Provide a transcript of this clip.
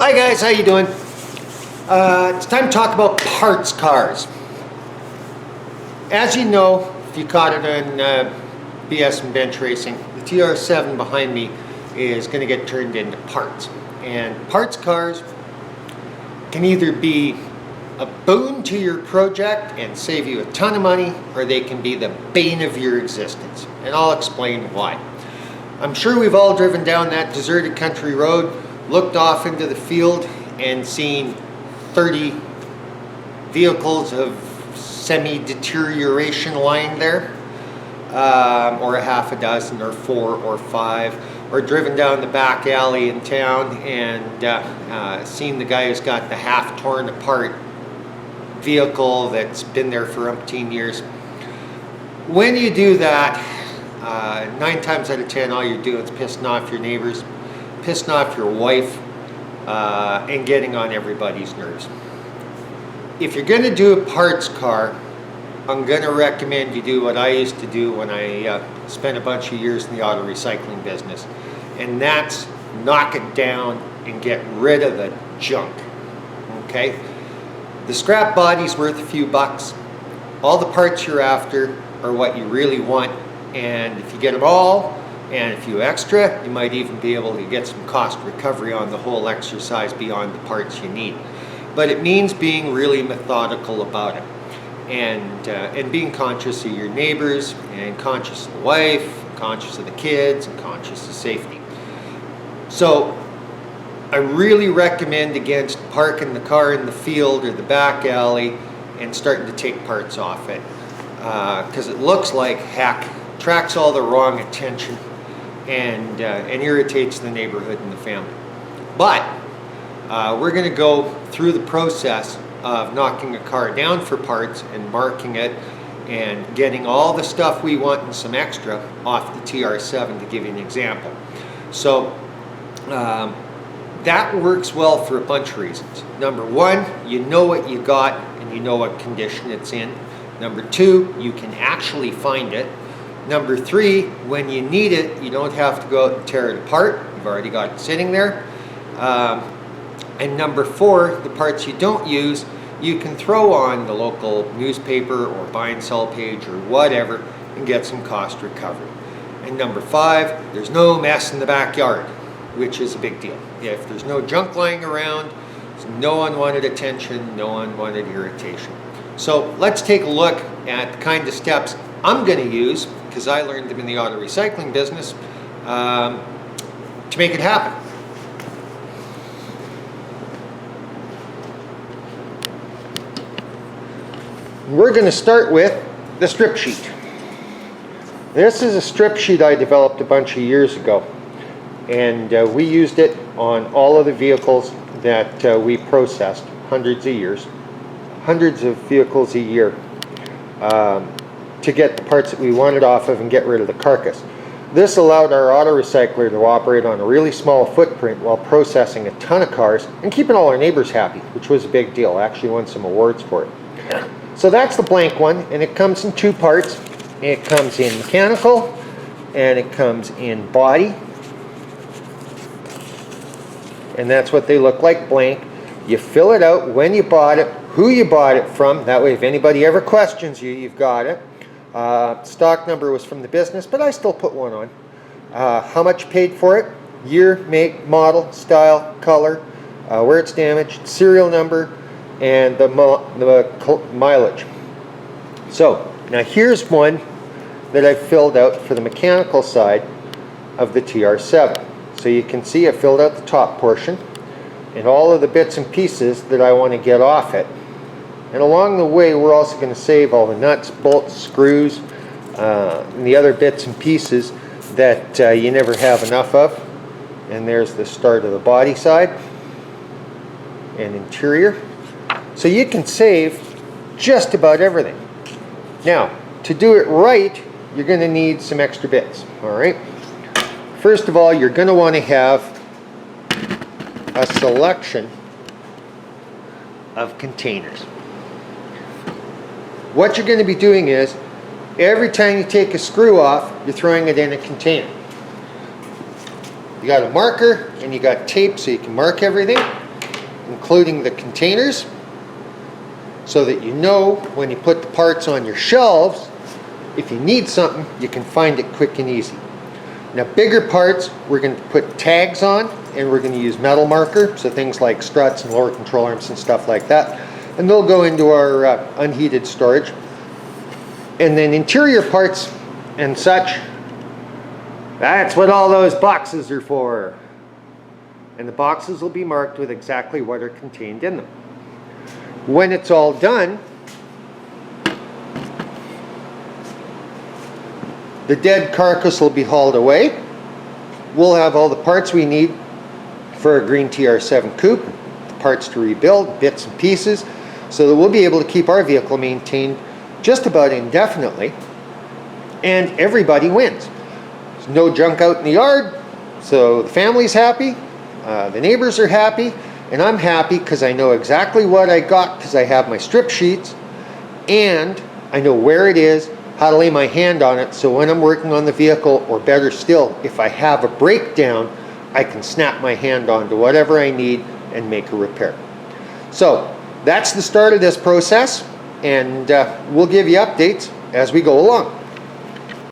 Hi guys, how you doing? It's time to talk about parts cars. As you know, if you caught it on BS and Bench Racing, the TR7 behind me is going to get turned into parts. And parts cars can either be a boon to your project and save you a ton of money, or they can be the bane of your existence. And I'll explain why. I'm sure we've all driven down that deserted country road, looked off into the field and seen 30 vehicles of semi-deterioration lying there, or a half a dozen, or 4 or 5, or driven down the back alley in town and seen the guy who's got the half torn apart vehicle that's been there for umpteen years. When you do that, 9 times out of 10 all you're doing is pissing off your neighbors, pissing off your wife, and getting on everybody's nerves. If you're going to do a parts car, I'm going to recommend you do what I used to do when I spent a bunch of years in the auto recycling business, and that's knock it down and get rid of the junk. Okay? The scrap body's worth a few bucks. All the parts you're after are what you really want, and if you get them all and a few extra, you might even be able to get some cost recovery on the whole exercise beyond the parts you need. But it means being really methodical about it, and being conscious of your neighbors, and conscious of the wife, conscious of the kids, and conscious of safety. So I really recommend against parking the car in the field or the back alley and starting to take parts off it, because it looks like heck, attracts all the wrong attention, and irritates the neighborhood and the family. But we're going to go through the process of knocking a car down for parts and marking it and getting all the stuff we want and some extra off the TR7, to give you an example. So that works well for a bunch of reasons. Number one, you know what you got and you know what condition it's in. Number two, you can actually find it. Number three, when you need it, you don't have to go out and tear it apart. You've already got it sitting there. And number four, the parts you don't use, you can throw on the local newspaper or buy and sell page or whatever and get some cost recovery. And number five, there's no mess in the backyard, which is a big deal. If there's no junk lying around, there's no unwanted attention, no unwanted irritation. So let's take a look at the kind of steps I'm going to use, because I learned them in the auto recycling business, to make it happen. We're going to start with the strip sheet. This is a strip sheet I developed a bunch of years ago, and we used it on all of the vehicles that we processed, hundreds of vehicles a year, to get the parts that we wanted off of and get rid of the carcass. This allowed our auto recycler to operate on a really small footprint while processing a ton of cars and keeping all our neighbors happy, which was a big deal. I actually won some awards for it. So that's the blank one, and it comes in 2 parts. It comes in mechanical and it comes in body, and that's what they look like, blank. You fill it out when you bought it, who you bought it from. That way if anybody ever questions you, you've got it. Stock number was from the business, but I still put one on. How much you paid for it, year, make, model, style, color, where it's damaged, serial number, and the mileage. So now here's one that I filled out for the mechanical side of the TR7. So you can see I filled out the top portion and all of the bits and pieces that I want to get off it. And along the way, we're also going to save all the nuts, bolts, screws, and the other bits and pieces that you never have enough of. And there's the start of the body side and interior. So you can save just about everything. Now, to do it right, you're going to need some extra bits. All right. First of all, you're going to want to have a selection of containers. What you're going to be doing is, every time you take a screw off, you're throwing it in a container. You got a marker and you got tape so you can mark everything. including the containers, so that you know when you put the parts on your shelves, if you need something, you can find it quick and easy. Now, bigger parts, we're going to put tags on, and we're going to use metal marker, so things like struts and lower control arms and stuff like that. And they'll go into our unheated storage. And then interior parts and such, that's what all those boxes are for. And the boxes will be marked with exactly what are contained in them. When it's all done, the dead carcass will be hauled away. We'll have all the parts we need for a green TR7 coupe, the parts to rebuild, bits and pieces, so that we'll be able to keep our vehicle maintained just about indefinitely, and everybody wins. There's no junk out in the yard, so the family's happy, the neighbors are happy, and I'm happy because I know exactly what I got because I have my strip sheets, and I know where it is, how to lay my hand on it, so when I'm working on the vehicle, or better still, if I have a breakdown, I can snap my hand onto whatever I need and make a repair. So that's the start of this process, and we'll give you updates as we go along.